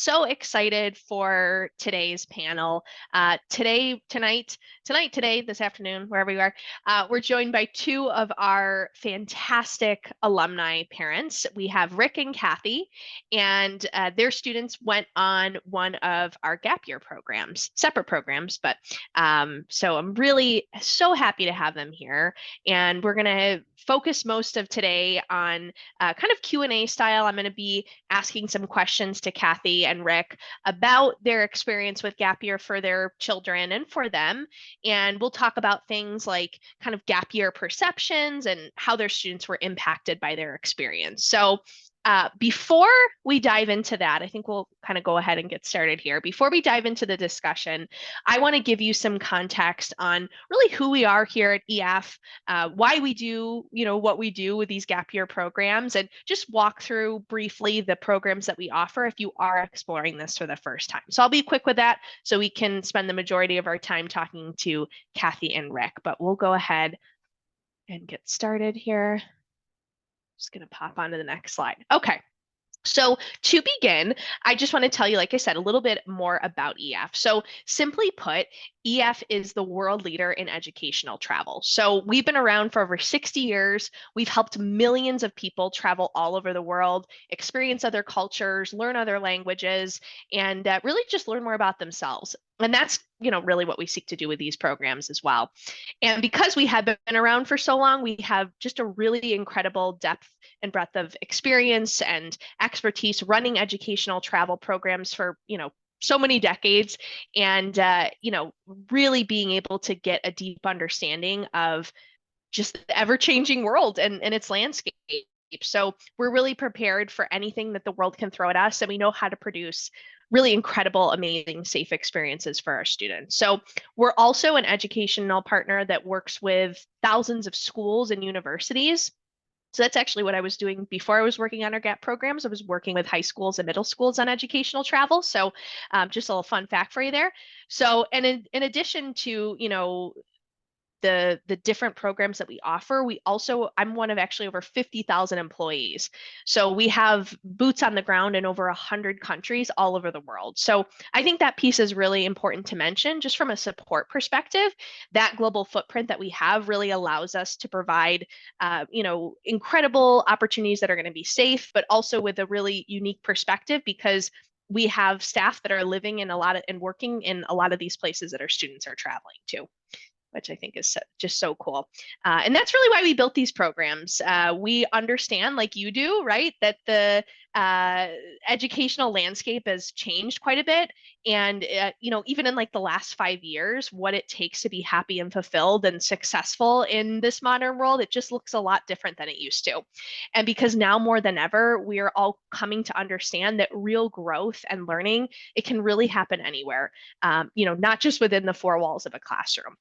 so excited for today's panel. Today, this afternoon, wherever you are, we're joined by two of our fantastic alumni parents. We have Ric and Cathy, and their students went on one of our gap year programs, separate programs, but so I'm really so happy to have them here. And we're going to focus most of today on kind of Q&A style. I'm going to be asking some questions to Cathy and Ric about their experience with gap year for their children and for them. And we'll talk about things like kind of gap year perceptions and how their students were impacted by their experience. So before we dive into that, I think we'll kind of go ahead and get started here. Before we dive into the discussion, I want to give you some context on really who we are here at EF, why we do, what we do with these gap year programs, and just walk through briefly the programs that we offer if you are exploring this for the first time. So I'll be quick with that so we can spend the majority of our time talking to Cathy and Ric, but we'll go ahead and get started here. Just going to pop onto the next slide. Okay. So to begin, I just want to tell you, like I said, a little bit more about EF. So simply put, EF is the world leader in educational travel. So we've been around for over 60 years. We've helped millions of people travel all over the world, experience other cultures, learn other languages, and really just learn more about themselves. And that's, really what we seek to do with these programs as well. And because we have been around for so long, we have just a really incredible depth and breadth of experience and expertise running educational travel programs for, so many decades, and really being able to get a deep understanding of just the ever-changing world and its landscape. So we're really prepared for anything that the world can throw at us, and we know how to produce really incredible, amazing, safe experiences for our students. So we're also an educational partner that works with thousands of schools and universities. So that's actually what I was doing before I was working on our GAP programs. I was working with high schools and middle schools on educational travel. So just a little fun fact for you there. So, and in addition to, the different programs that we offer, I'm one of actually over 50,000 employees. So we have boots on the ground in over 100 countries all over the world. So I think that piece is really important to mention just from a support perspective. That global footprint that we have really allows us to provide, incredible opportunities that are going to be safe, but also with a really unique perspective because we have staff that are living in and working in a lot of these places that our students are traveling to, which I think is just so cool. And that's really why we built these programs. We understand, like you do, right, that the educational landscape has changed quite a bit. And, even in like the last 5 years, what it takes to be happy and fulfilled and successful in this modern world, it just looks a lot different than it used to. And because now more than ever, we are all coming to understand that real growth and learning, it can really happen anywhere, not just within the four walls of a classroom.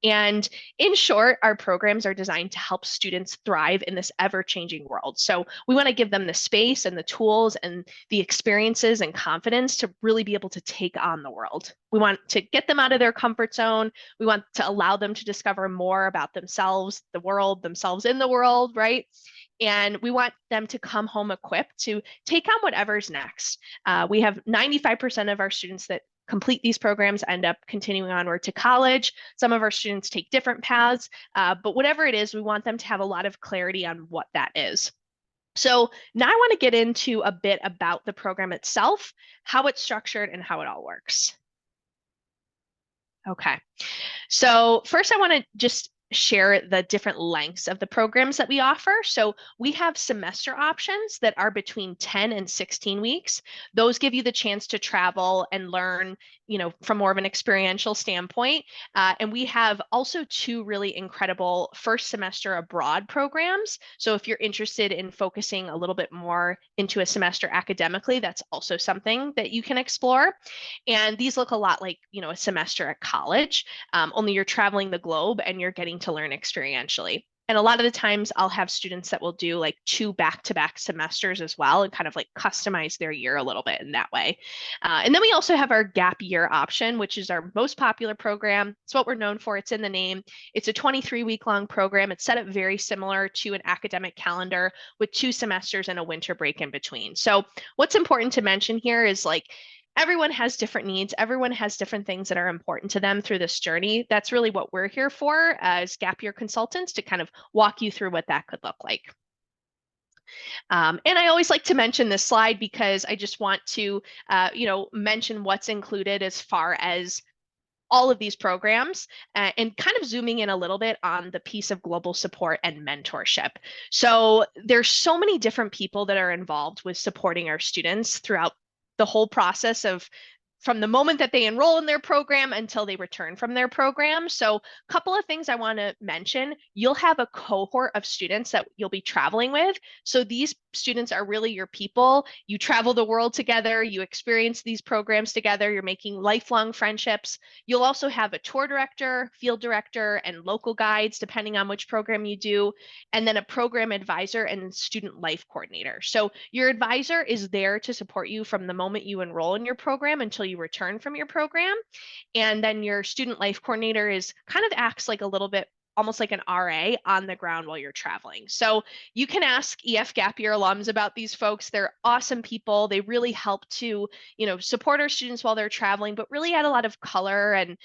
And in short, our programs are designed to help students thrive in this ever-changing world. So we want to give them the space and the tools and the experiences and confidence to really be able to take on the world. We want to get them out of their comfort zone. We want to allow them to discover more about themselves, the world, themselves in the world, right? And we want them to come home equipped to take on whatever's next. We have 95% of our students that complete these programs end up continuing onward to college. Some of our students take different paths, but whatever it is, we want them to have a lot of clarity on what that is. So now I want to get into a bit about the program itself, how it's structured, and how it all works. Okay, so first I want to just share the different lengths of the programs that we offer. So we have semester options that are between 10 and 16 weeks. Those give you the chance to travel and learn, from more of an experiential standpoint. And we have also two really incredible first semester abroad programs. So if you're interested in focusing a little bit more into a semester academically, that's also something that you can explore. And these look a lot like, a semester at college, only you're traveling the globe and you're getting to learn experientially. And a lot of the times I'll have students that will do like 2 back-to-back semesters as well and kind of like customize their year a little bit in that way. And then we also have our gap year option, which is our most popular program. It's what we're known for. It's in the name. It's a 23-week-long program. It's set up very similar to an academic calendar with 2 semesters and a winter break in between. So what's important to mention here is like, everyone has different needs. Everyone has different things that are important to them through this journey. That's really what we're here for as gap year consultants to kind of walk you through what that could look like. And I always like to mention this slide because I just want to, mention what's included as far as all of these programs and kind of zooming in a little bit on the piece of global support and mentorship. So there's so many different people that are involved with supporting our students throughout the whole process of from the moment that they enroll in their program until they return from their program. So, a couple of things I want to mention. You'll have a cohort of students that you'll be traveling with. So, these students are really your people. You travel the world together, you experience these programs together, you're making lifelong friendships. You'll also have a tour director, field director, and local guides, depending on which program you do, and then a program advisor and student life coordinator. So, your advisor is there to support you from the moment you enroll in your program until you return from your program. And then your student life coordinator is kind of acts like a little bit almost like an RA on the ground while you're traveling. So you can ask EF Gap Year alums about these folks. They're awesome people. They really help to, support our students while they're traveling, but really add a lot of color and,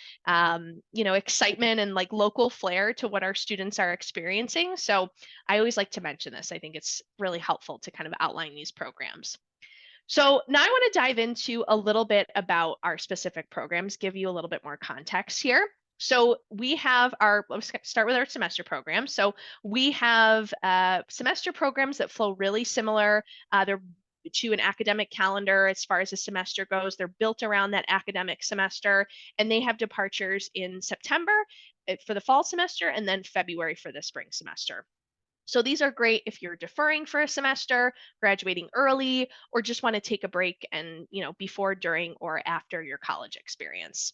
excitement and like local flair to what our students are experiencing. So I always like to mention this. I think it's really helpful to kind of outline these programs. So now I want to dive into a little bit about our specific programs, give you a little bit more context here. So we have let's start with our semester program. So we have semester programs that flow really similar. They're to an academic calendar as far as the semester goes. They're built around that academic semester, and they have departures in September for the fall semester and then February for the spring semester. So these are great if you're deferring for a semester, graduating early, or just want to take a break and, before, during, or after your college experience.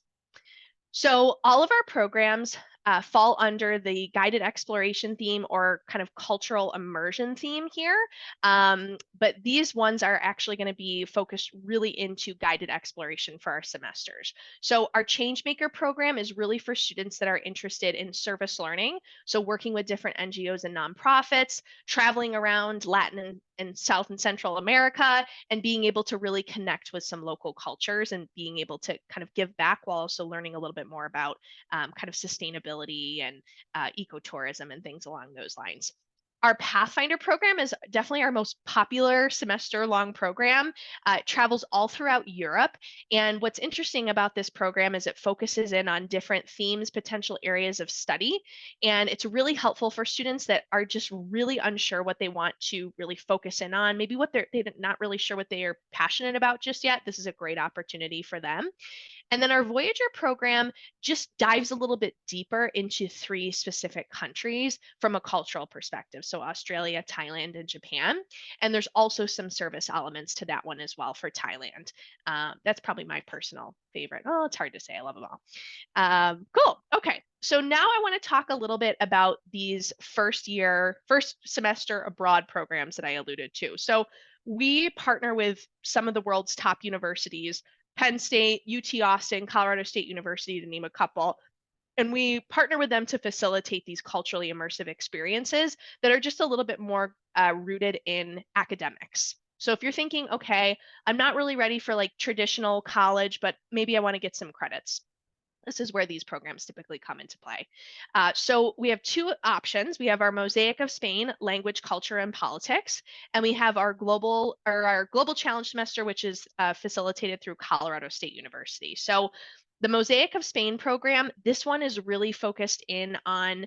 So all of our programs fall under the guided exploration theme or kind of cultural immersion theme here. But these ones are actually going to be focused really into guided exploration for our semesters. So our Changemaker program is really for students that are interested in service learning. So working with different NGOs and nonprofits, traveling around Latin and South and Central America, and being able to really connect with some local cultures and being able to kind of give back while also learning a little bit more about kind of sustainability and ecotourism and things along those lines. Our Pathfinder program is definitely our most popular semester long program. It travels all throughout Europe. And what's interesting about this program is it focuses in on different themes, potential areas of study. And it's really helpful for students that are just really unsure what they want to really focus in on, maybe they're not really sure what they are passionate about just yet. This is a great opportunity for them. And then our Voyager program just dives a little bit deeper into three specific countries from a cultural perspective. So Australia, Thailand, and Japan. And there's also some service elements to that one as well for Thailand. That's probably my personal favorite. Oh, it's hard to say. I love them all. Cool. Okay. So now I want to talk a little bit about these first semester abroad programs that I alluded to. So we partner with some of the world's top universities, Penn State, UT Austin, Colorado State University, to name a couple. And we partner with them to facilitate these culturally immersive experiences that are just a little bit more rooted in academics. So if you're thinking, okay, I'm not really ready for like traditional college, but maybe I want to get some credits, this is where these programs typically come into play. So we have two options. We have our Mosaic of Spain, Language, Culture, and Politics, and we have our Global Challenge semester, which is facilitated through Colorado State University. So the Mosaic of Spain program, this one is really focused in on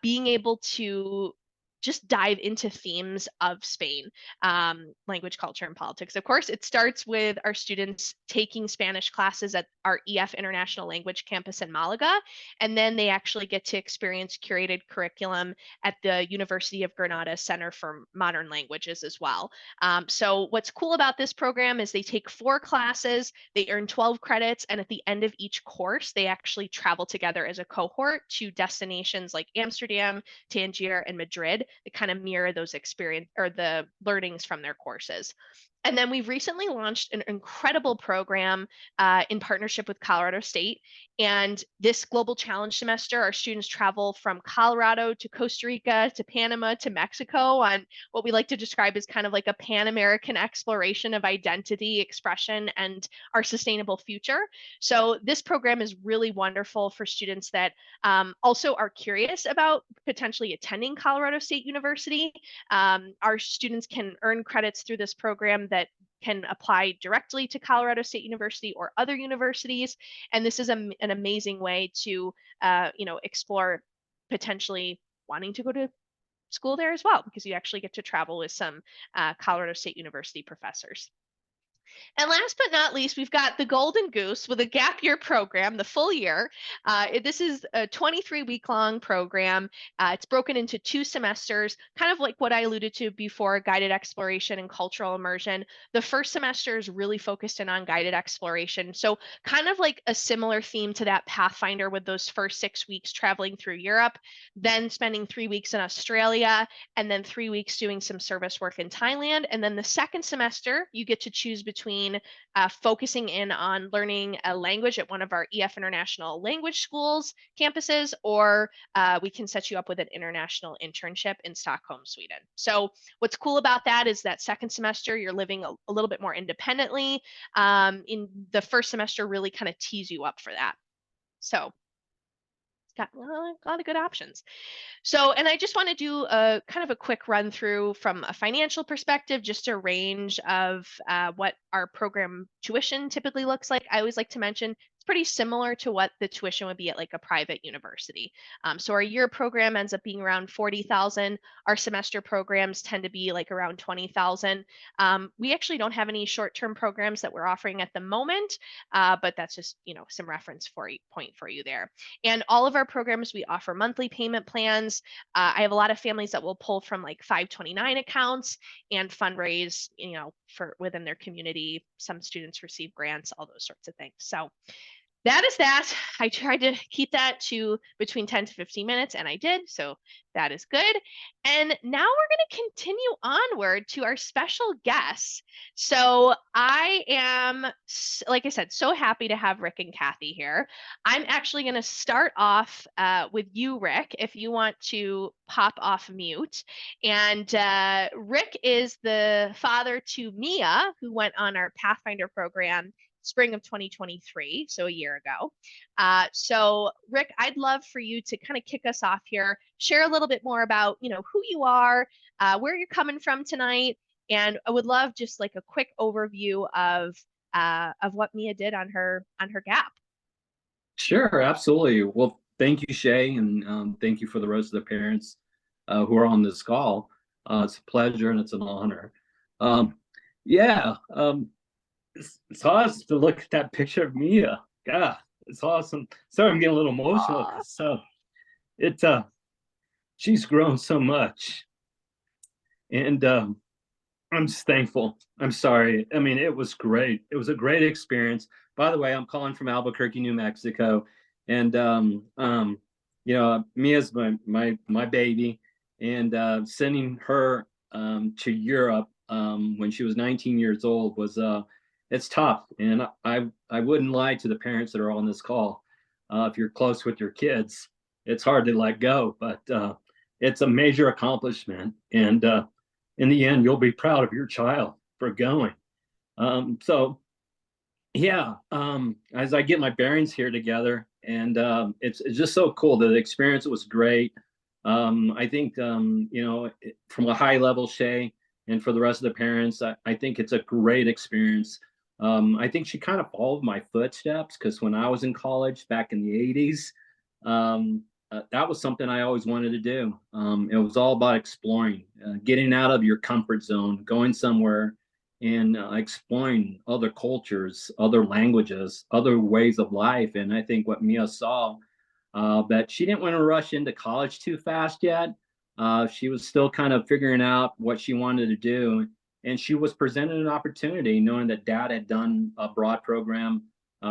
being able to just dive into themes of Spain, language, culture, and politics. Of course, it starts with our students taking Spanish classes at our EF International Language Campus in Malaga, and then they actually get to experience curated curriculum at the University of Granada Center for Modern Languages as well. So what's cool about this program is they take 4 classes, they earn 12 credits, and at the end of each course, they actually travel together as a cohort to destinations like Amsterdam, Tangier, and Madrid that kind of mirror those experience or the learnings from their courses. And then we've recently launched an incredible program in partnership with Colorado State. And this Global Challenge semester, our students travel from Colorado to Costa Rica to Panama to Mexico on what we like to describe as kind of like a Pan-American exploration of identity, expression, and our sustainable future. So this program is really wonderful for students that also are curious about potentially attending Colorado State University. Our students can earn credits through this program that can apply directly to Colorado State University or other universities. And this is an amazing way to, explore potentially wanting to go to school there as well, because you actually get to travel with some Colorado State University professors. And last but not least, we've got the Golden Goose with a gap year program, the full year. This is a 23-week long program. It's broken into 2 semesters, kind of like what I alluded to before, guided exploration and cultural immersion. The first semester is really focused in on guided exploration. So kind of like a similar theme to that Pathfinder with those first 6 weeks traveling through Europe, then spending 3 weeks in Australia, and then 3 weeks doing some service work in Thailand. And then the second semester, you get to choose between focusing in on learning a language at one of our EF International Language Schools campuses, or we can set you up with an international internship in Stockholm, Sweden. So what's cool about that is that second semester, you're living a little bit more independently. In the first semester, really kind of tees you up for that. So it's got a lot of good options. So, and I just want to do a kind of a quick run through from a financial perspective, just a range of what our program tuition typically looks like. I always like to mention it's pretty similar to what the tuition would be at like a private university. So our year program ends up being around 40,000. Our semester programs tend to be like around 20,000. We actually don't have any short-term programs that we're offering at the moment, but that's just, some reference point for you there. And all of our programs, we offer monthly payment plans. I have a lot of families that will pull from like 529 accounts and fundraise, for within their community. Some students receive grants, all those sorts of things. So that is that. I tried to keep that to between 10 to 15 minutes, and I did. So that is good. And now we're going to continue onward to our special guests. So I am, like I said, so happy to have Ric and Cathy here. I'm actually going to start off with you, Ric, if you want to pop off mute. And Ric is the father to Mia, who went on our Pathfinder program spring of 2023, so a year ago. So Ric, I'd love for you to kind of kick us off here, share a little bit more about, who you are, where you're coming from tonight, and I would love just like a quick overview of what Mia did on her gap. Sure, absolutely. Well, thank you, Shay, and thank you for the rest of the parents who are on this call. It's a pleasure and it's an honor. Um, yeah, it's awesome to look at that picture of Mia. God, it's awesome. Sorry, I'm getting a little emotional Aw. because it she's grown so much, and I'm just thankful. I'm sorry. I mean, it was great. It was a great experience. By the way, I'm calling from Albuquerque, New Mexico, and Mia's my baby, and sending her to Europe when she was 19 years old was it's tough, and I wouldn't lie to the parents that are on this call. If you're close with your kids, it's hard to let go, but it's a major accomplishment, and in the end, you'll be proud of your child for going. So yeah, as I get my bearings here together, and it's just so cool. The experience was great. I think from a high level, Shay, and for the rest of the parents, I think it's a great experience. I think she kind of followed my footsteps because when I was in college back in the 80s, that was something I always wanted to do. It was all about exploring, getting out of your comfort zone, going somewhere and exploring other cultures, other languages, other ways of life. And I think what Mia saw, that she didn't want to rush into college too fast yet. She was still kind of figuring out what she wanted to do. And she was presented an opportunity, knowing that dad had done a broad program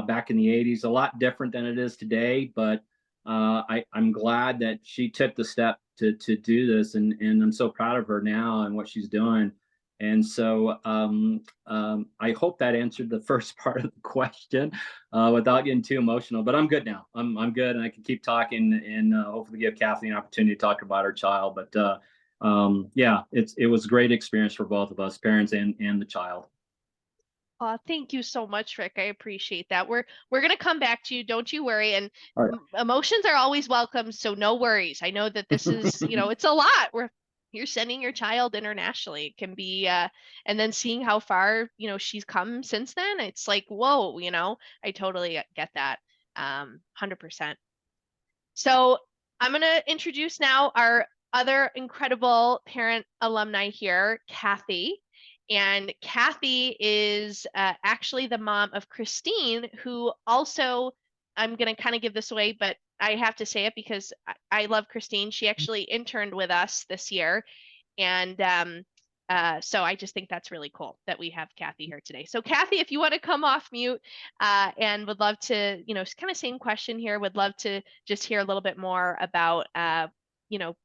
back in the 80s, a lot different than it is today. But I'm glad that she took the step to do this. And I'm so proud of her now and what she's doing. And so I hope that answered the first part of the question without getting too emotional. But I'm good now. I'm good, and I can keep talking, and hopefully give Kathy an opportunity to talk about her child. But yeah, it was a great experience for both of us, parents and the child. Thank you so much, Rick. I appreciate that. We're gonna come back to you. Don't you worry. And All right. emotions are always welcome, so no worries. I know that this is, it's a lot. You're sending your child internationally. It can be, and then seeing how far, she's come since then. It's like, whoa, I totally get that. 100%. So I'm going to introduce now our other incredible parent alumni here, Kathy. And Kathy is actually the mom of Christine, who also, I'm going to kind of give this away, but I have to say it because I love Christine. She actually interned with us this year. And so I just think that's really cool that we have Kathy here today. So Kathy, if you want to come off mute and would love to, kind of same question here, would love to just hear a little bit more about, you know,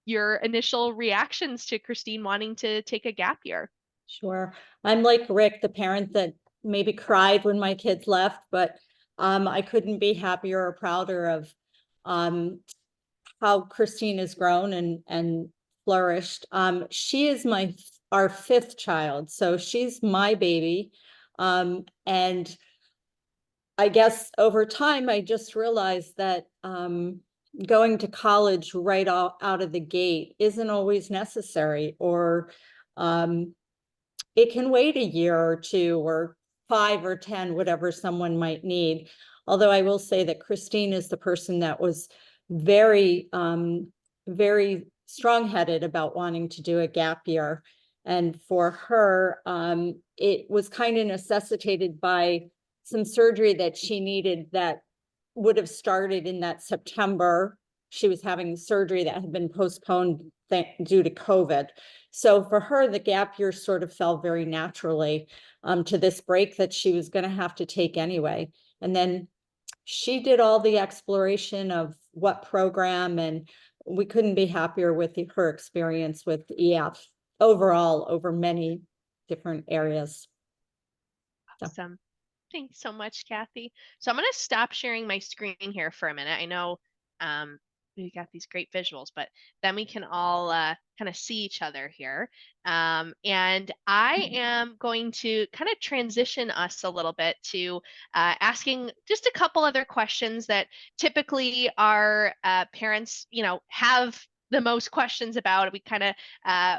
your initial reactions to Christine wanting to take a gap year. Sure. I'm like Rick, the parent that maybe cried when my kids left, but I couldn't be happier or prouder of um, how Christine has grown and flourished. She is our fifth child, so she's my baby. And I guess over time, I just realized that going to college right out of the gate isn't always necessary, or it can wait a year or two or 5 or 10, whatever someone might need. Although I will say that Christine is the person that was very, very strong-headed about wanting to do a gap year. And for her, it was kind of necessitated by some surgery that she needed that would have started in that September. She was having surgery that had been postponed due to COVID. So for her, the gap year sort of fell very naturally to this break that she was going to have to take anyway. And then she did all the exploration of what program, and we couldn't be happier with her experience with EF overall over many different areas. Awesome. Thanks so much, Kathy. So I'm going to stop sharing my screen here for a minute. I know um, we got these great visuals, but then we can all kind of see each other here. And I am going to kind of transition us a little bit to asking just a couple other questions that typically our parents, have the most questions about. We kind of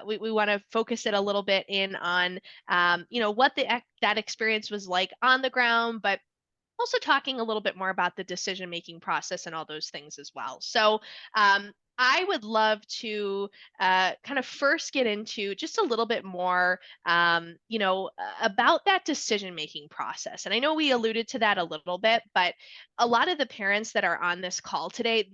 we want to focus it a little bit in on what that experience was like on the ground, but also talking a little bit more about the decision making process and all those things as well. So I would love to kind of first get into just a little bit more, about that decision making process. And I know we alluded to that a little bit, but a lot of the parents that are on this call today,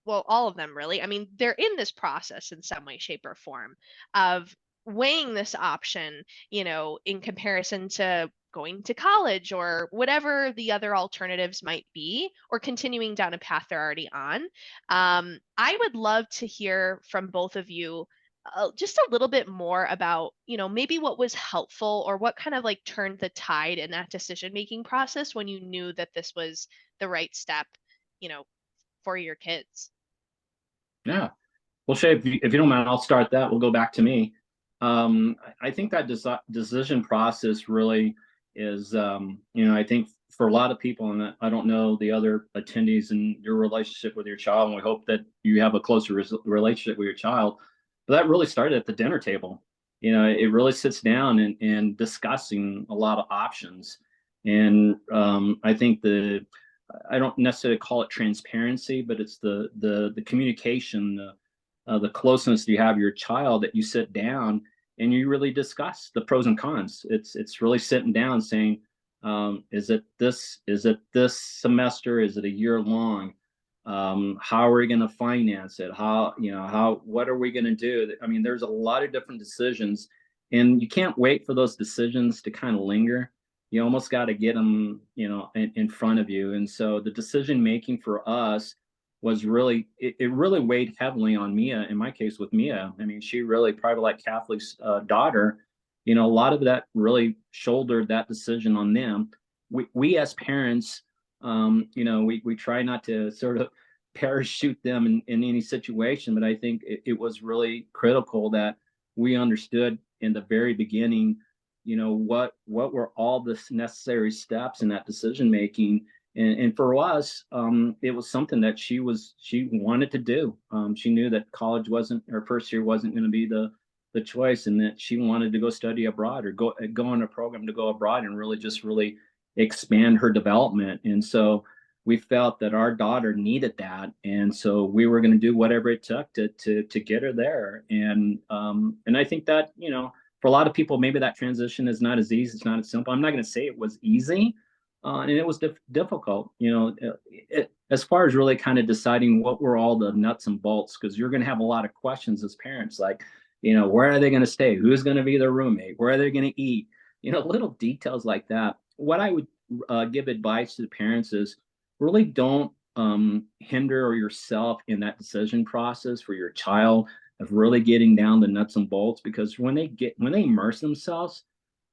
well, all of them really. I mean, they're in this process in some way, shape, or form of weighing this option, in comparison to going to college or whatever the other alternatives might be, or continuing down a path they're already on. I would love to hear from both of you just a little bit more about, maybe what was helpful or what kind of like turned the tide in that decision making process when you knew that this was the right step, you know, for your kids. Yeah. Well, Shay, if you don't mind, I'll start that. We'll go back to me. I think that decision process really is, I think for a lot of people, and I don't know the other attendees and your relationship with your child, and we hope that you have a closer relationship with your child. But that really started at the dinner table. It really sits down and discussing a lot of options. And I think I don't necessarily call it transparency, but it's the communication, the closeness you have your child, that you sit down and you really discuss the pros and cons. It's really sitting down saying, is it this semester? Is it a year long? How are we going to finance it? What are we going to do? I mean, there's a lot of different decisions, and you can't wait for those decisions to kind of linger. You almost got to get them, in front of you. And so the decision making for us was really, it really weighed heavily on Mia. In my case with Mia, I mean, she really, probably like Catholic's daughter, a lot of that really shouldered that decision on them. We as parents, we try not to sort of parachute them in any situation, but I think it was really critical that we understood in the very beginning, what were all the necessary steps in that decision making. And for us, it was something that she wanted to do. She knew that college wasn't, her first year wasn't going to be the choice, and that she wanted to go study abroad or go on a program to go abroad and really expand her development. And so we felt that our daughter needed that, and so we were going to do whatever it took to get her there. And I think that, for a lot of people, maybe that transition is not as easy, it's not as simple. I'm not going to say it was easy, and it was difficult, as far as really kind of deciding what were all the nuts and bolts, because you're going to have a lot of questions as parents, like, where are they going to stay? Who's going to be their roommate? Where are they going to eat? Little details like that. What I would give advice to the parents is really don't hinder yourself in that decision process for your child, of really getting down the nuts and bolts, because when they immerse themselves,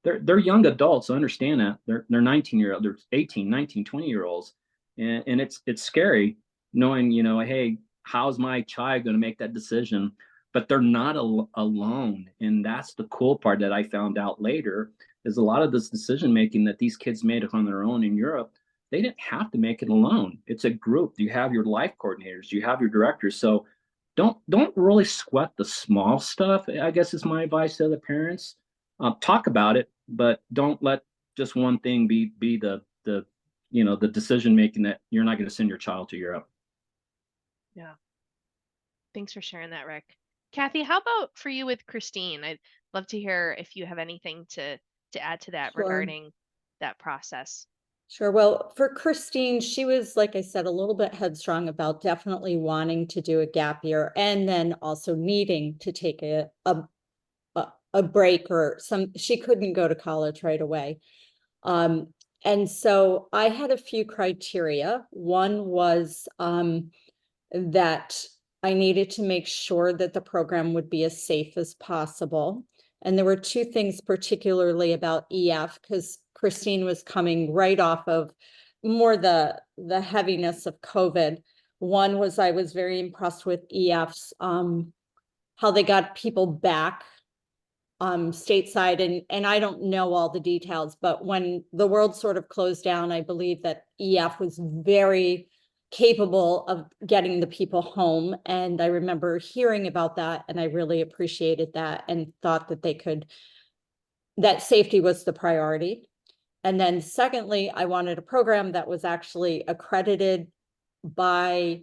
they're young adults. So understand that they're 19-year-olds, they're 18, 19, 20-year-olds, and it's scary knowing, hey, how's my child going to make that decision? But they're not alone. And that's the cool part that I found out later, is a lot of this decision making that these kids made on their own in Europe, they didn't have to make it alone. It's a group. You have your life coordinators, you have your directors. So don't really sweat the small stuff, I guess, is my advice to the parents. Talk about it, but don't let just one thing be the decision making that you're not going to send your child to Europe. Yeah. Thanks for sharing that, Rick. Cathy, how about for you with Christine? I'd love to hear if you have anything to add to that Sure. regarding that process. Sure. Well, for Christine, she was, like I said, a little bit headstrong about definitely wanting to do a gap year, and then also needing to take a break, or she couldn't go to college right away. And so I had a few criteria. One was that I needed to make sure that the program would be as safe as possible. And there were two things particularly about EF, because Christine was coming right off of more the heaviness of COVID. One was, I was very impressed with EF's, how they got people back stateside, and I don't know all the details, but when the world sort of closed down, I believe that EF was very capable of getting the people home. And I remember hearing about that, and I really appreciated that, and thought that that safety was the priority. And then secondly, I wanted a program that was actually accredited by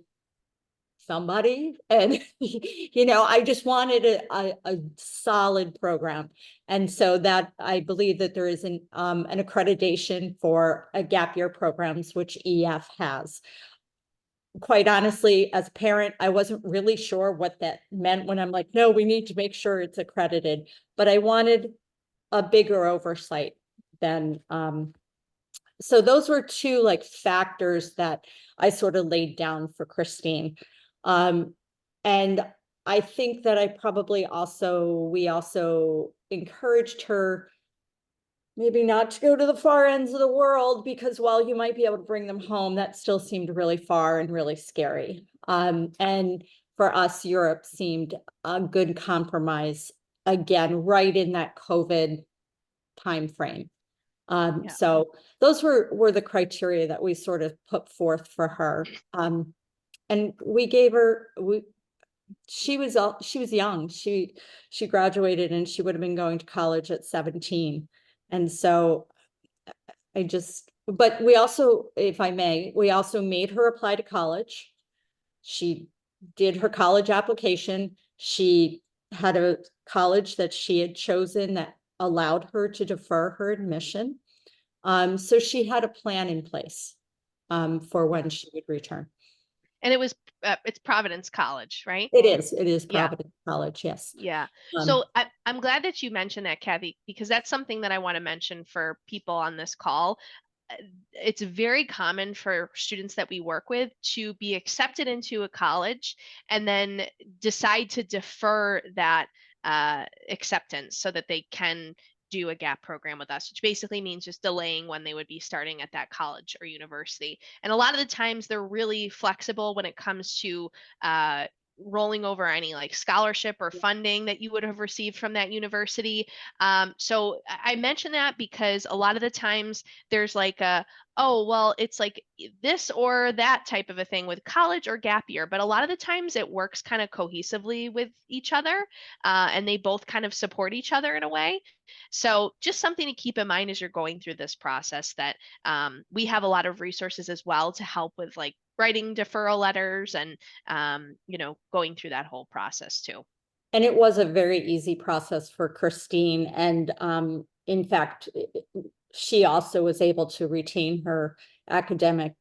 somebody. And I just wanted a solid program. And so that, I believe that there is an accreditation for a gap year programs, which EF has. Quite honestly, as a parent, I wasn't really sure what that meant when I'm like, no, we need to make sure it's accredited. But I wanted a bigger oversight than so those were two factors that I sort of laid down for Christine. And I think that we also encouraged her maybe not to go to the far ends of the world, because while you might be able to bring them home, that still seemed really far and really scary. And for us, Europe seemed a good compromise, again, right in that COVID timeframe. Yeah. So those were the criteria that we sort of put forth for her. And we gave her, she was young. She graduated, and she would have been going to college at 17. And so but we also, if I may, we also made her apply to college. She did her college application. She had a college that she had chosen that allowed her to defer her admission. So she had a plan in place for when she would return. And it's Providence College, right? It is Yeah. Providence College, yes. Yeah. So I'm glad that you mentioned that, Cathy, because that's something that I want to mention for people on this call. It's very common for students that we work with to be accepted into a college and then decide to defer that acceptance so that they can do a gap program with us, which basically means just delaying when they would be starting at that college or university. And a lot of the times they're really flexible when it comes to rolling over any like scholarship or funding that you would have received from that university. So I mention that because a lot of the times there's like a, oh, well, it's like this or that type of a thing with college or gap year. But a lot of the times it works kind of cohesively with each other, and they both kind of support each other in a way. So just something to keep in mind as you're going through this process, that we have a lot of resources as well to help with like writing deferral letters and, going through that whole process too. And it was a very easy process for Christine. And in fact, she also was able to retain her academic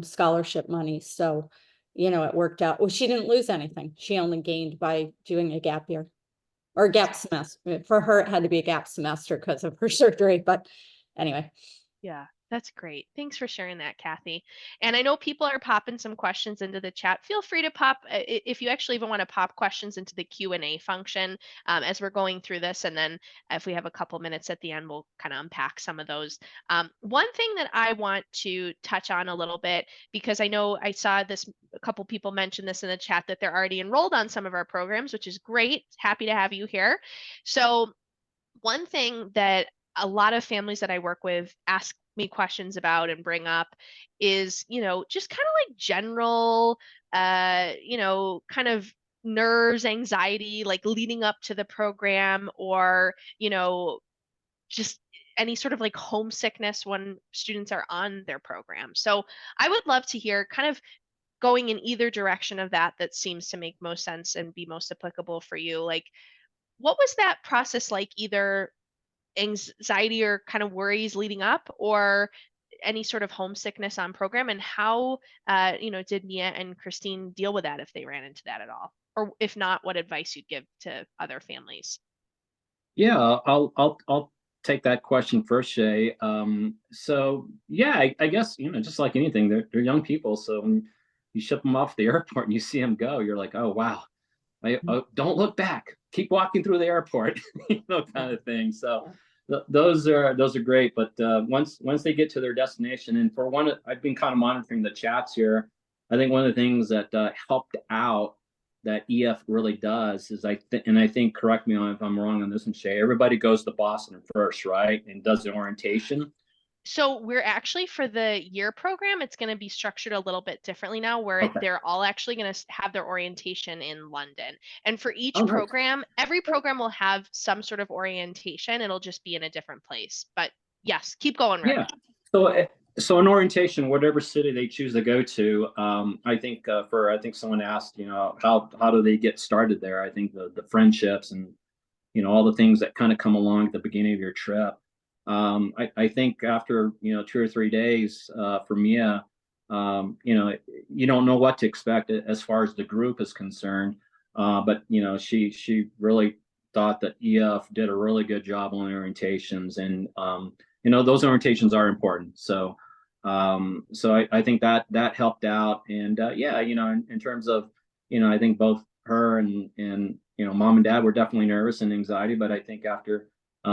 scholarship money. So, it worked out. Well, she didn't lose anything. She only gained by doing a gap year or gap semester. For her, it had to be a gap semester because of her surgery. But anyway. Yeah, that's great. Thanks for sharing that, Cathy. And I know people are popping some questions into the chat. Feel free to pop, if you actually even want to pop questions into the Q&A function as we're going through this. And then if we have a couple minutes at the end, we'll kind of unpack some of those. One thing that I want to touch on a little bit, because I know I saw this, a couple people mention this in the chat, that they're already enrolled on some of our programs, which is great. Happy to have you here. So one thing that a lot of families that I work with ask me questions about and bring up is, just kind of like general, kind of nerves, anxiety, like leading up to the program, or, just any sort of like homesickness when students are on their program. So I would love to hear kind of going in either direction of that seems to make most sense and be most applicable for you. Like, what was that process like, either anxiety or kind of worries leading up, or any sort of homesickness on program, and how did Mia and Christine deal with that, if they ran into that at all, or if not, what advice you'd give to other families? Yeah, I'll take that question first, Shay. So yeah, I guess just like anything, they're young people. So when you ship them off the airport and you see them go, you're like, oh wow, don't look back, keep walking through the airport, kind of thing. So those are great. But once they get to their destination, and for one, I've been kind of monitoring the chats here. I think one of the things that helped out that EF really does is I think, correct me if I'm wrong on this one, Shay, everybody goes to Boston first, right, and does the orientation. So we're actually, for the year program, it's going to be structured a little bit differently now, where Okay. they're all actually going to have their orientation in London. And for each Nice. program, every program will have some sort of orientation. It'll just be in a different place. But yes, keep going, Ric. Yeah. So an orientation, whatever city they choose to go to, I think someone asked, how do they get started there? I think the friendships and all the things that kind of come along at the beginning of your trip. I think after 2 or 3 days for Mia, you don't know what to expect as far as the group is concerned. But she really thought that EF did a really good job on the orientations, and those orientations are important. So I think that helped out, and yeah, in terms of I think both her and mom and dad were definitely nervous and anxiety, but I think after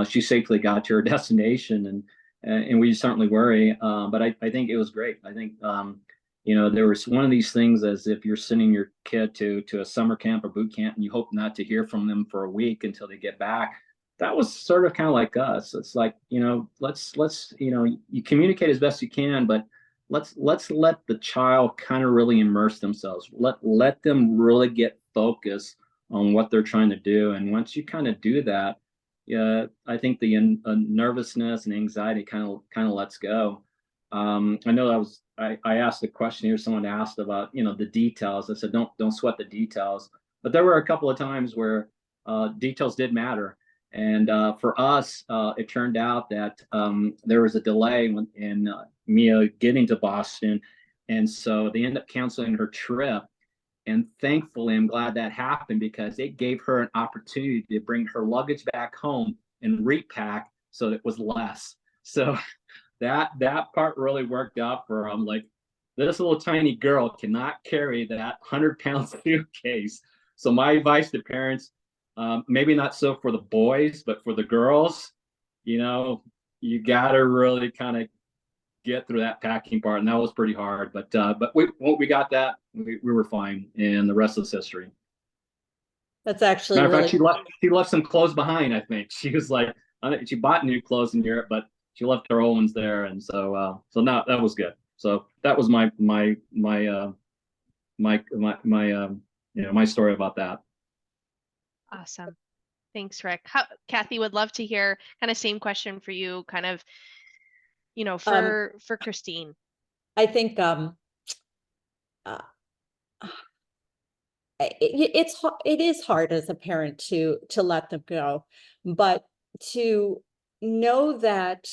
she safely got to her destination, and we certainly worry, but I think it was great. I think there was one of these things, as if you're sending your kid to a summer camp or boot camp, and you hope not to hear from them for a week until they get back. That was sort of kind of like us. It's like, let's you communicate as best you can, but let's let the child kind of really immerse themselves. Let them really get focused on what they're trying to do. And once you kind of do that, yeah, I think the nervousness and anxiety kind of lets go. I know I asked a question here. Someone asked about the details. I said don't sweat the details, but there were a couple of times where details did matter. And for us, it turned out that there was a delay in Mia getting to Boston, and so they ended up canceling her trip. And thankfully, I'm glad that happened, because it gave her an opportunity to bring her luggage back home and repack, so it was less. So that part really worked out for them. Like, this little tiny girl cannot carry that 100-pound suitcase. So my advice to parents, Maybe not so for the boys, but for the girls, you know, you got to really kind of get through that packing part, and that was pretty hard. But we got that. We were fine, and the rest is history. That's actually Matter of fact, really, she left some clothes behind. I think she was like, she bought new clothes in Europe, but she left her old ones there, and so now that was good. So that was my story about that. Awesome. Thanks, Rick. Kathy, would love to hear kind of same question for you, kind of, for Christine. I think it is hard as a parent to let them go, but to know that,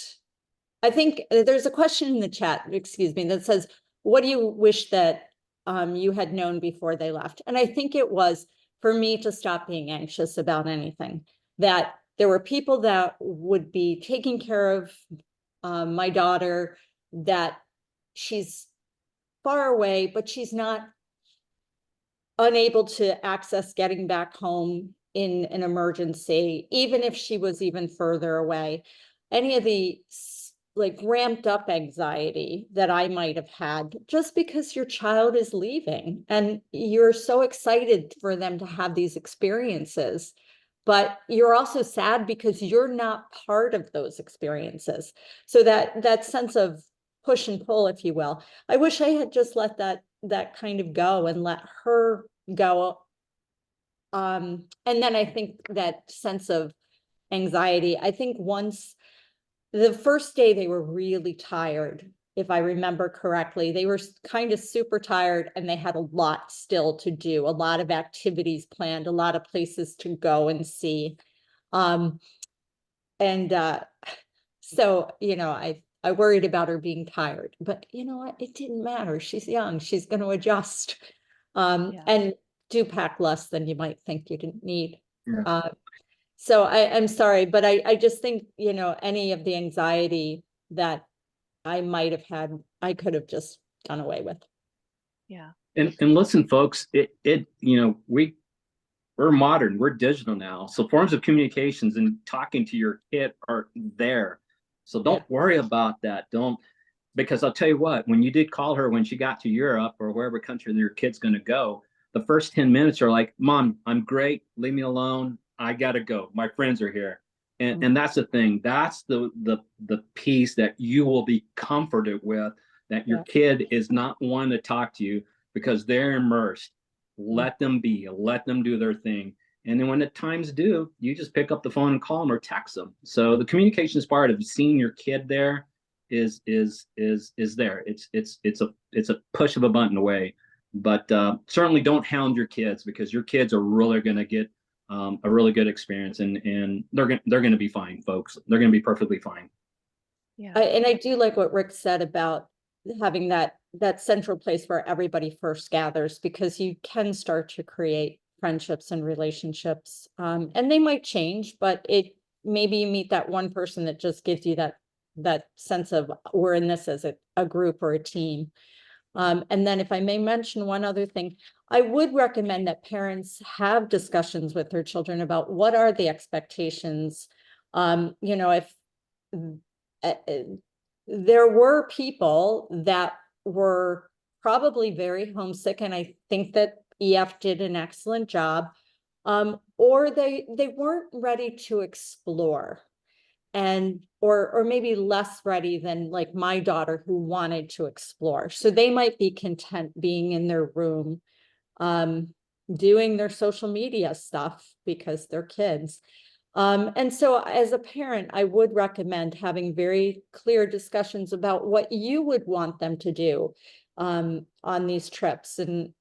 I think there's a question in the chat, excuse me, that says, what do you wish that you had known before they left? And I think it was for me to stop being anxious about anything, that there were people that would be taking care of my daughter, that she's far away, but she's not unable to access getting back home in an emergency, even if she was even further away. Any of the like ramped up anxiety that I might have had just because your child is leaving and you're so excited for them to have these experiences, but you're also sad because you're not part of those experiences. So that sense of push and pull, if you will, I wish I had just let that kind of go and let her go. And then I think that sense of anxiety, I think once the first day they were really tired, if I remember correctly, they were kind of super tired and they had a lot still to do, a lot of activities planned, a lot of places to go and see. And so, I worried about her being tired, but you know what? It didn't matter. She's young. She's going to adjust. And do pack less than you might think you didn't need. Yeah. So I'm sorry, but I just think, any of the anxiety that I might have had, I could have just done away with. Yeah. And listen, folks, we're modern, we're digital now. So forms of communications and talking to your kid are there. So don't worry about that. Because I'll tell you what, when you did call her when she got to Europe or wherever country your kid's going to go, the first 10 minutes are like, Mom, I'm great. Leave me alone. I got to go. My friends are here. And that's the thing. That's the piece that you will be comforted with, that your kid is not one to talk to you because they're immersed. Let them be, let them do their thing. And then when the time's due, you just pick up the phone and call them or text them. So the communications part of seeing your kid there is there. It's a push of a button away. But certainly don't hound your kids, because your kids are really going to get a really good experience, and they're going to be fine, folks. They're going to be perfectly fine. Yeah. And I do like what Rick said about having that central place where everybody first gathers, because you can start to create friendships and relationships, and they might change, but maybe you meet that one person that just gives you that sense of we're in this as a group or a team. And then if I may mention one other thing, I would recommend that parents have discussions with their children about what are the expectations. If there were people that were probably very homesick, and I think that EF did an excellent job, or they weren't ready to explore, and or maybe less ready than like my daughter, who wanted to explore. So they might be content being in their room, doing their social media stuff because they're kids. And so as a parent, I would recommend having very clear discussions about what you would want them to do on these trips. And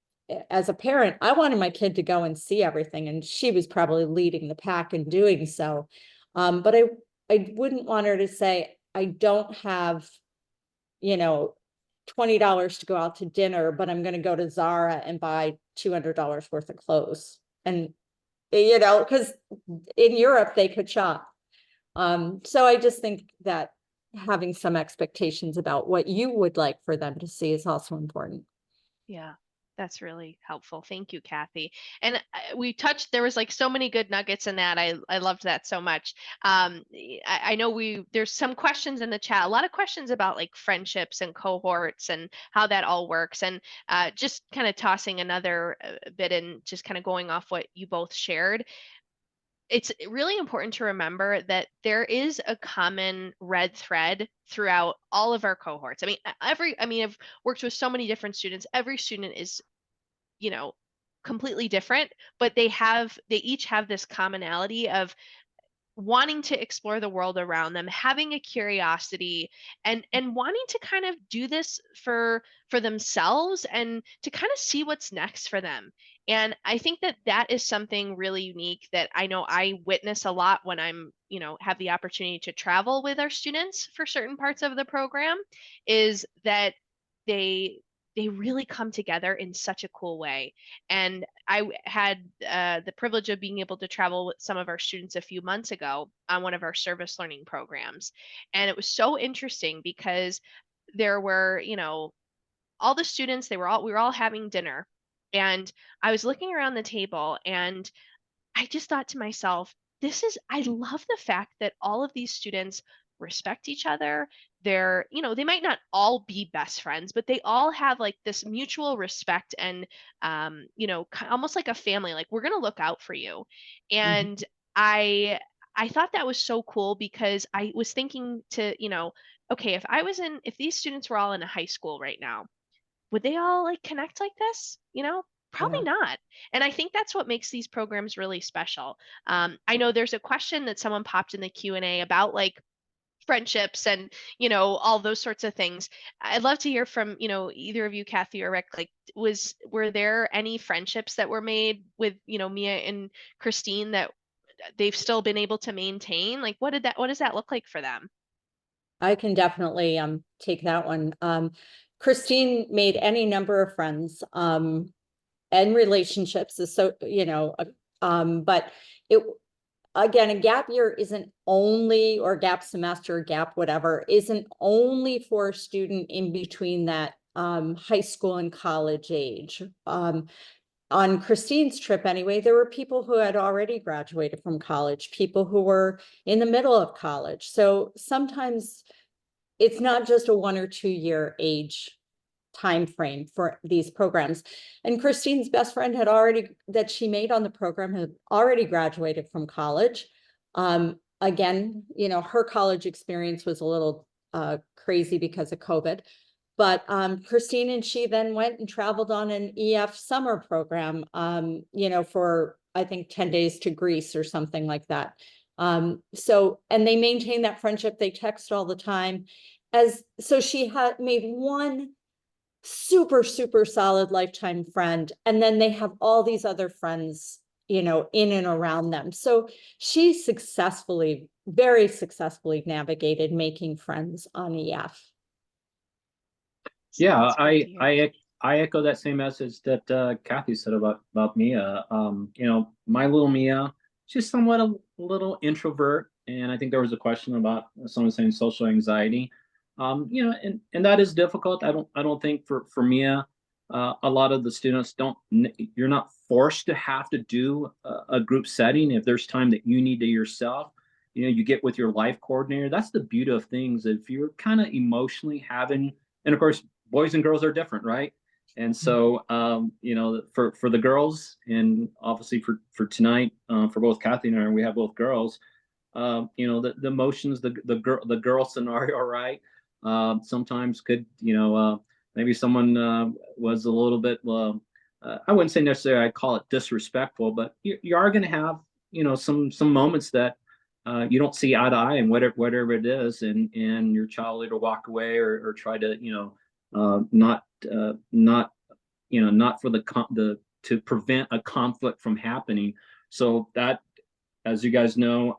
as a parent, I wanted my kid to go and see everything, and she was probably leading the pack in doing so. But I wouldn't want her to say, I don't have, $20 to go out to dinner, but I'm going to go to Zara and buy $200 worth of clothes. And, because in Europe they could shop. So I just think that having some expectations about what you would like for them to see is also important. Yeah. That's really helpful. Thank you, Kathy. And we touched, there was like so many good nuggets in that. I loved that so much. I know there's some questions in the chat, a lot of questions about like friendships and cohorts and how that all works. And just kind of tossing another bit and just kind of going off what you both shared. It's really important to remember that there is a common red thread throughout all of our cohorts. I mean, I've worked with so many different students. Every student is, you know, completely different, but they each have this commonality of wanting to explore the world around them, having a curiosity, and wanting to kind of do this for themselves and to kind of see what's next for them. And I think that that is something really unique that I know I witness a lot when I'm, have the opportunity to travel with our students for certain parts of the program, is that they they really come together in such a cool way. And I had the privilege of being able to travel with some of our students a few months ago on one of our service learning programs. And it was so interesting because there were, all the students, we were all having dinner. And I was looking around the table and I just thought to myself, I love the fact that all of these students respect each other. They might not all be best friends, but they all have like this mutual respect and, almost like a family, like we're going to look out for you. Mhm. And I thought that was so cool because I was thinking okay, if these students were all in a high school right now, would they all like connect like this? Probably Yeah. not. And I think that's what makes these programs really special. I know there's a question that someone popped in the Q&A about like friendships and, all those sorts of things. I'd love to hear from, either of you, Kathy or Rick, like were there any friendships that were made with, Mia and Christine that they've still been able to maintain? Like what does that look like for them? I can definitely take that one. Christine made any number of friends and relationships, so but it again, a gap year isn't only, or gap semester, gap whatever, isn't only for a student in between that high school and college age. On Christine's trip anyway, there were people who had already graduated from college, people who were in the middle of college. So sometimes it's not just a 1 or 2 year age time frame for these programs. And Christine's best friend that she made on the program had already graduated from college. Again, her college experience was a little crazy because of COVID. But Christine and she then went and traveled on an EF summer program, for I think 10 days to Greece or something like that. And they maintain that friendship. They text all the time. So she had made one super, super solid lifetime friend. And then they have all these other friends, in and around them. So she very successfully navigated making friends on EF. Yeah, That's great to hear. I echo that same message that Kathy said about Mia. My little Mia, she's somewhat a little introvert, and I think there was a question about someone saying social anxiety. And that is difficult. I don't think for Mia, a lot of the students you're not forced to have to do a group setting. If there's time that you need to yourself, you get with your life coordinator. That's the beauty of things. If you're kind of emotionally having, and of course, boys and girls are different, right? And so, for the girls, and obviously for tonight, for both Kathy and I, we have both girls. The emotions, the girl scenario, right? Sometimes could, maybe someone was a little bit, I wouldn't say necessarily I call it disrespectful, but you are going to have, some moments that you don't see eye to eye, and whatever it is, and your child either walk away or try to, not not for the to prevent a conflict from happening. So that, as you guys know,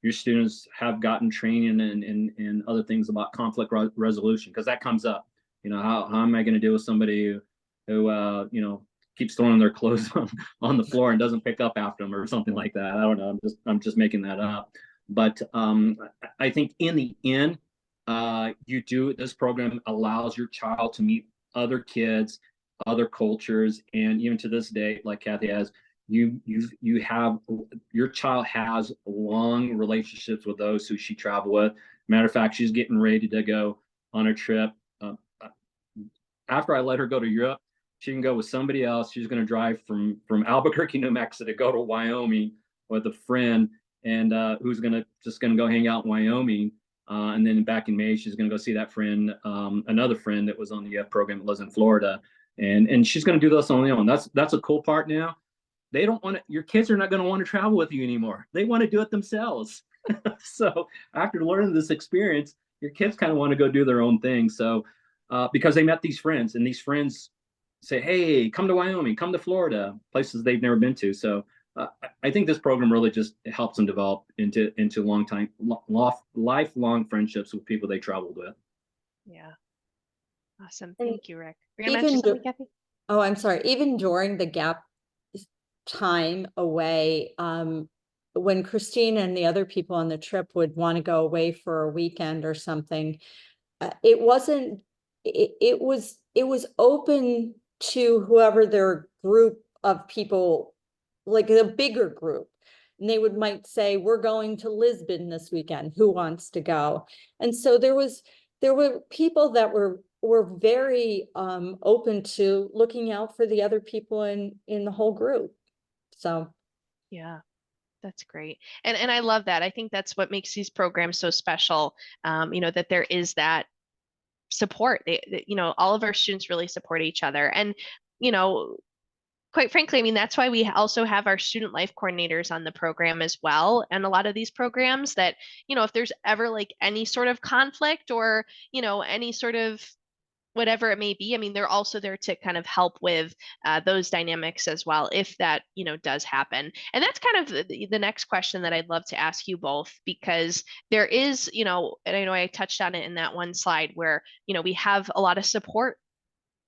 your students have gotten training and other things about conflict resolution, because that comes up. How am I going to deal with somebody who keeps throwing their clothes on the floor and doesn't pick up after them or something like that? I don't know. I'm just making that up. But I think in the end, this program allows your child to meet other kids other cultures, and even to this day, like Cathy has, you have your child has long relationships with those who she traveled with. Matter of fact, she's getting ready to go on a trip. After I let her go to Europe, she can go with somebody else. She's going to drive from Albuquerque, New Mexico, to go to Wyoming with a friend, and who's just going to go hang out in Wyoming. And then back in May, she's going to go see that friend, another friend that was on the program that lives in Florida, and she's going to do this on their own. That's a cool part now. They don't want to. Your kids are not going to want to travel with you anymore. They want to do it themselves. So after learning this experience, your kids kind of want to go do their own thing. So because they met these friends, and these friends say, "Hey, come to Wyoming, come to Florida," places they've never been to. So I think this program really just helps them develop into lifelong friendships with people they traveled with. Yeah. Awesome. And Thank you, Rick. You're gonna mention something, Cathy? Oh, I'm sorry. Even during the gap time away, when Christine and the other people on the trip would want to go away for a weekend or something, it wasn't, it was open to whoever their group of people, like a bigger group. And they might say, we're going to Lisbon this weekend. Who wants to go? And so there were people that were very open to looking out for the other people in the whole group. So Yeah, that's great. And I love that. I think that's what makes these programs so special. That there is that support. All of our students really support each other. And, quite frankly, I mean, that's why we also have our student life coordinators on the program as well. And a lot of these programs that, if there's ever like any sort of conflict or, any sort of whatever it may be, I mean, they're also there to kind of help with those dynamics as well, if that, does happen. And that's kind of the next question that I'd love to ask you both, because there is, and I know I touched on it in that one slide where, we have a lot of support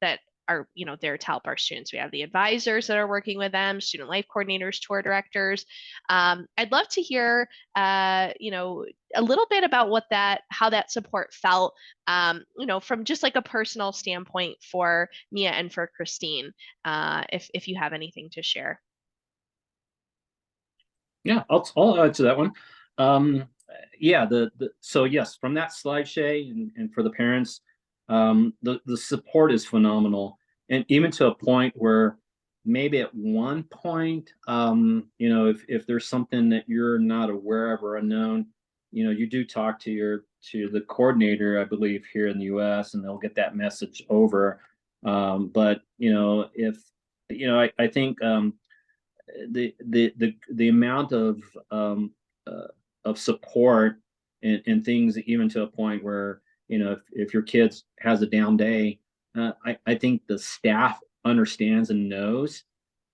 that are, there to help our students. We have the advisors that are working with them, student life coordinators, tour directors. I'd love to hear, a little bit about how that support felt, from just like a personal standpoint for Mia and for Christine, if you have anything to share. Yeah, I'll add to that one. Yeah, so yes, from that slide, Shay, and for the parents, the support is phenomenal, and even to a point where maybe at one point, if there's something that you're not aware of or unknown, you do talk to the coordinator, I believe, here in the U.S., and they'll get that message over. But if I think the amount of support and things, even to a point where if your kids has a down day, I think the staff understands and knows,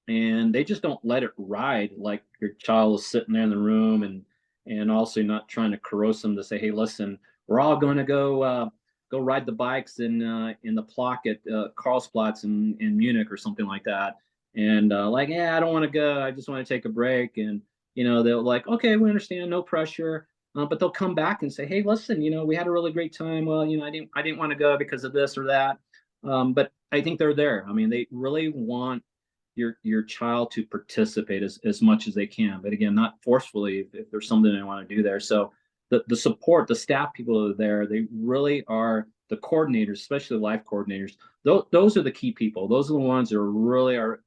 and they just don't let it ride like your child is sitting there in the room, and also not trying to coerce them to say, hey, listen, we're all going to go ride the bikes in the Plock at Karlsplatz in Munich or something like that. And like, yeah, I don't want to go. I just want to take a break. And they'll like, okay, we understand, no pressure. But they'll come back and say, hey, listen, we had a really great time. Well, I didn't want to go because of this or that. But I think they're there. I mean, they really want your child to participate as much as they can, but again, not forcefully if there's something they want to do there. So the support, the staff people that are there, they really are the coordinators, especially the life coordinators. Those are the key people. Those are the ones that really are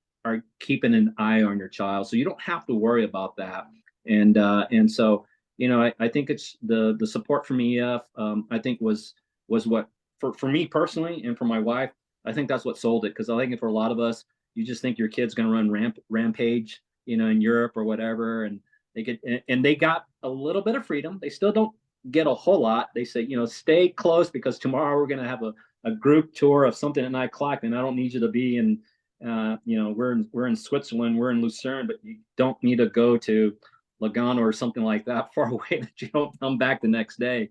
keeping an eye on your child. So you don't have to worry about that. And so I think it's the support from EF. I think was what for me personally, and for my wife, I think that's what sold it, because I think for a lot of us, you just think your kid's going to run rampage, in Europe or whatever, and they got a little bit of freedom. They still don't get a whole lot. They say, stay close, because tomorrow we're going to have a group tour of something at 9:00, and I don't need you to be in, we're in Switzerland, we're in Lucerne, but you don't need to go to Lugano or something like that far away that you don't come back the next day.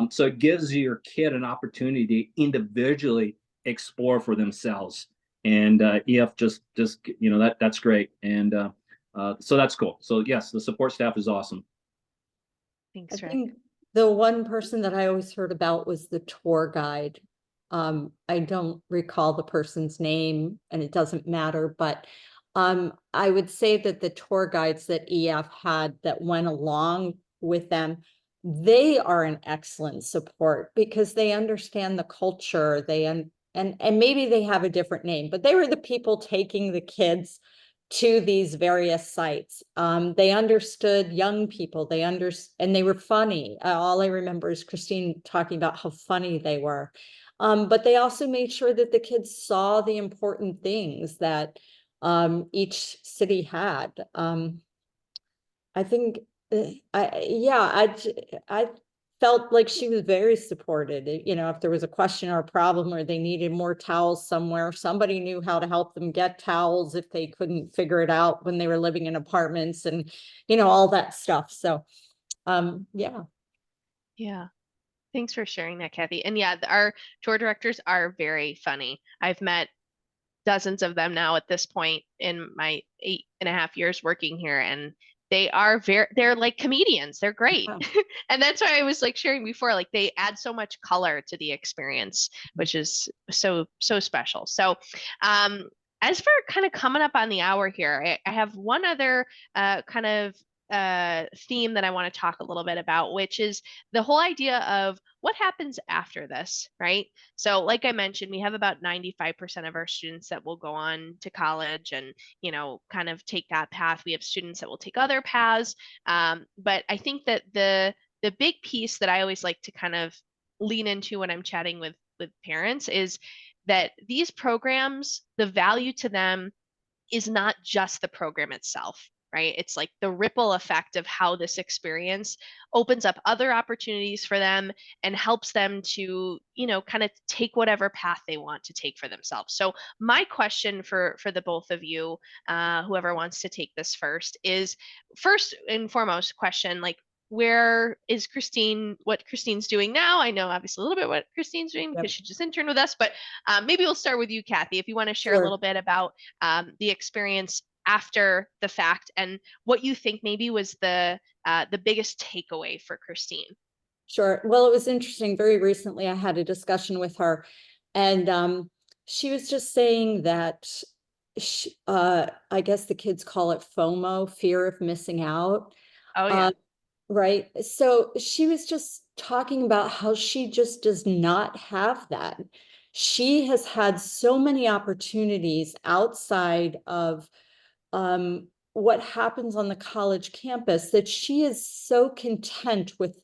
So it gives your kid an opportunity to individually explore for themselves. And EF just that's great. And so that's cool. So yes, the support staff is awesome. Thanks, I Rick. think the one person that I always heard about was the tour guide. I don't recall the person's name, and it doesn't matter, but I would say that the tour guides that EF had that went along with them, they are an excellent support because they understand the culture. And maybe they have a different name, but they were the people taking the kids to these various sites. They understood young people. And they were funny. All I remember is Christine talking about how funny they were. But they also made sure that the kids saw the important things that each city had. I think, I felt like she was very supported. You know, if there was a question or a problem or they needed more towels somewhere, somebody knew how to help them get towels if they couldn't figure it out when they were living in apartments and, all that stuff. So, yeah. Yeah. Thanks for sharing that, Kathy. And yeah, our tour directors are very funny. I've met dozens of them now at this point in my 8.5 years working here, and they're like comedians. They're great. Wow. And that's why I was like sharing before, like they add so much color to the experience, which is so special. So as for kind of coming up on the hour here, I have one other kind of theme that I want to talk a little bit about, which is the whole idea of what happens after this, right? So, like I mentioned, we have about 95% of our students that will go on to college and, kind of take that path. We have students that will take other paths. But I think that the big piece that I always like to kind of lean into when I'm chatting with parents is that these programs, the value to them is not just the program itself, right? It's like the ripple effect of how this experience opens up other opportunities for them and helps them to, kind of take whatever path they want to take for themselves. So my question for the both of you, whoever wants to take this first, is first and foremost question, like, where is Christine, what Christine's doing now? I know obviously a little bit what Christine's doing because Yep. she just interned with us, but maybe we'll start with you, Kathy, if you want to share a Sure. little bit about the experience after the fact and what you think maybe was the biggest takeaway for Christine. Sure. Well, it was interesting. Very recently, I had a discussion with her, and she was just saying that I guess the kids call it FOMO, fear of missing out. Oh yeah. Right. So she was just talking about how she just does not have that. She has had so many opportunities outside of what happens on the college campus that she is so content with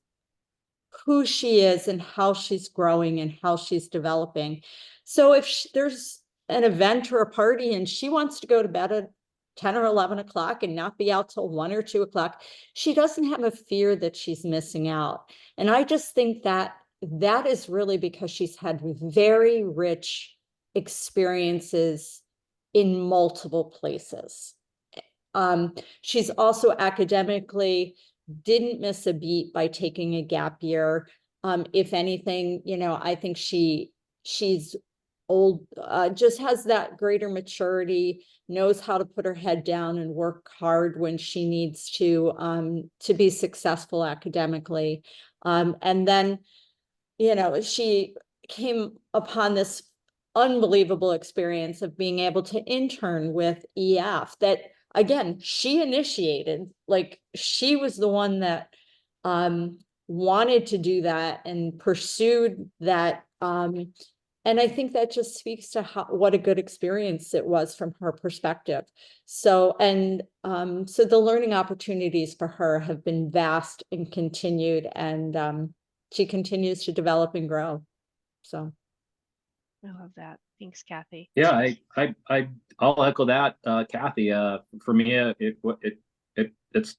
who she is and how she's growing and how she's developing. So if there's an event or a party and she wants to go to bed at 10 or 11 o'clock and not be out till 1 or 2 o'clock, she doesn't have a fear that she's missing out. And I just think that that is really because she's had very rich experiences in multiple places. She's also academically didn't miss a beat by taking a gap year. If anything, I think she's old, just has that greater maturity, knows how to put her head down and work hard when she needs to be successful academically. And then, she came upon this unbelievable experience of being able to intern with EF that again, she initiated, like she was the one that wanted to do that and pursued that. And I think that just speaks to what a good experience it was from her perspective. So, so the learning opportunities for her have been vast and continued, and she continues to develop and grow. So. I love that. Thanks, Kathy. Yeah, I'll echo that, Kathy. For me, it's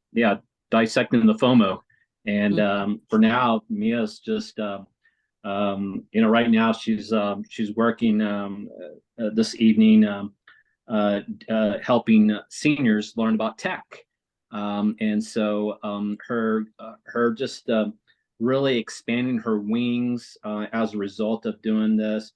dissecting the FOMO, and for now, Mia's just right now she's working this evening, helping seniors learn about tech, and so her just really expanding her wings as a result of doing this.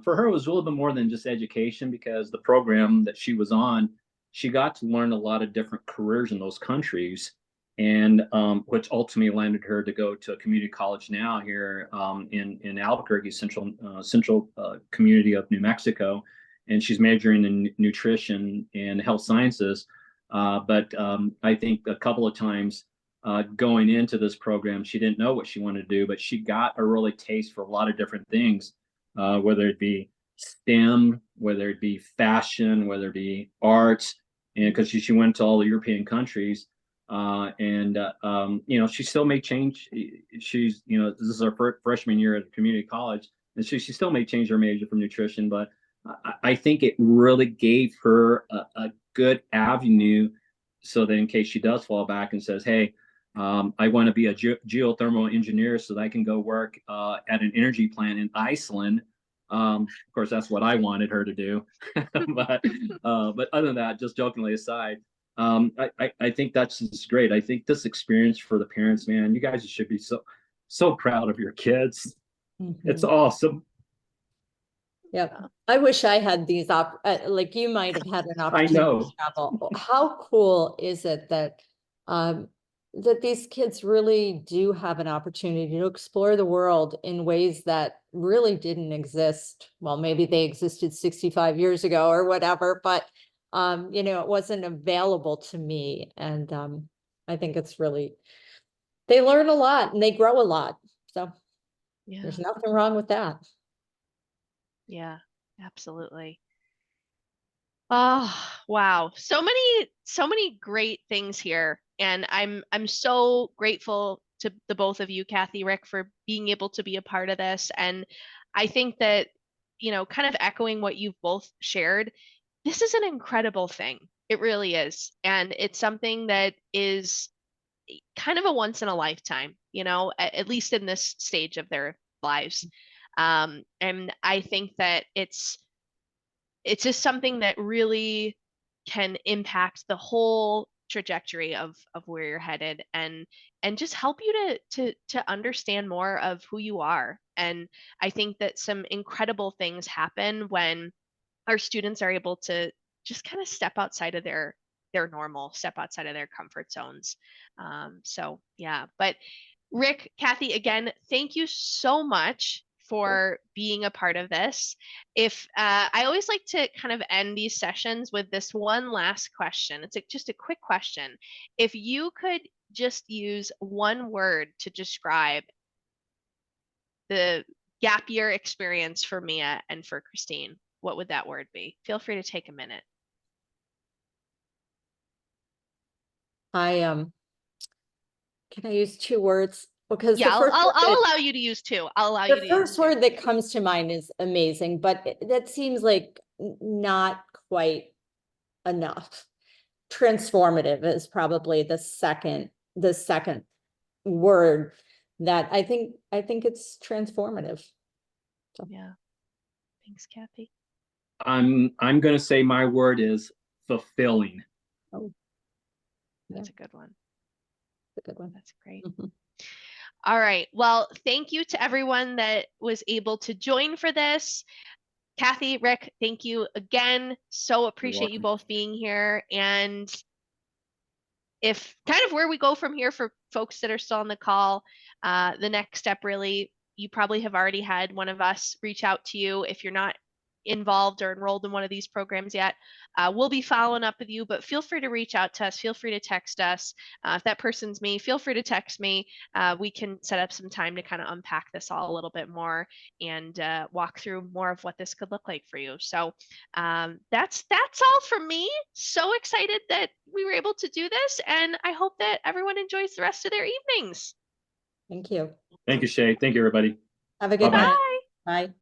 For her, it was a little bit more than just education because the program that she was on, she got to learn a lot of different careers in those countries. and which ultimately landed her to go to a community college now here in Albuquerque, central community of New Mexico, and she's majoring in nutrition and health sciences. But I think a couple of times going into this program, she didn't know what she wanted to do, but she got a really taste for a lot of different things, whether it be STEM, whether it be fashion, whether it be arts, and because she went to all the European countries. She still may change. She's, this is her freshman year at community college, and she still may change her major from nutrition, but I think it really gave her a good avenue so that in case she does fall back and says, hey, I want to be a geothermal engineer so that I can go work at an energy plant in Iceland. Of course, that's what I wanted her to do. but other than that, just jokingly aside, I think that's just great. I think this experience for the parents, man, you guys should be so proud of your kids. It's awesome. Yep. I wish I had these like you might have had an opportunity to travel. How cool is it that that these kids really do have an opportunity to explore the world in ways that really didn't exist. Well, maybe they existed 65 years ago or whatever, but it wasn't available to me. And I think it's really, they learn a lot and they grow a lot. So there's nothing wrong with that. Yeah, absolutely. Oh, wow. So many great things here. And I'm so grateful to the both of you, Cathy, Ric, for being able to be a part of this. And I think that, kind of echoing what you've both shared, this is an incredible thing. It really is. And it's something that is kind of a once in a lifetime, at least in this stage of their lives. And I think that it's just something that really can impact the whole trajectory of where you're headed, and just help you to understand more of who you are. And I think that some incredible things happen when our students are able to just kind of step outside of their normal, step outside of their comfort zones. So yeah, but Ric, Cathy, again, thank you so much for being a part of this. If I always like to kind of end these sessions with this one last question. It's just a quick question. If you could just use one word to describe the gap year experience for Mia and for Christine, what would that word be? Feel free to take a minute. Can I use two words? Because yeah, I'll allow you to use two. I'll allow you to use two. The first word that comes to mind is amazing, but that seems like not quite enough. Transformative is probably the second word that I think it's transformative. So. Yeah. Thanks, Cathy. I'm going to say my word is fulfilling. Oh, that's a good one. That's a good one. That's great. All right. Well, thank you to everyone that was able to join for this. Cathy, Ric, thank you again. So appreciate you both being here. And if kind of where we go from here for folks that are still on the call, the next step really, you probably have already had one of us reach out to you. If you're not involved or enrolled in one of these programs yet, we'll be following up with you, but feel free to reach out to us. Feel free to text us. If that person's me, feel free to text me. We can set up some time to kind of unpack this all a little bit more and walk through more of what this could look like for you. So that's all from me. So excited that we were able to do this, and I hope that everyone enjoys the rest of their evenings. Thank you. Thank you, Shay. Thank you, everybody. Have a good night. Bye.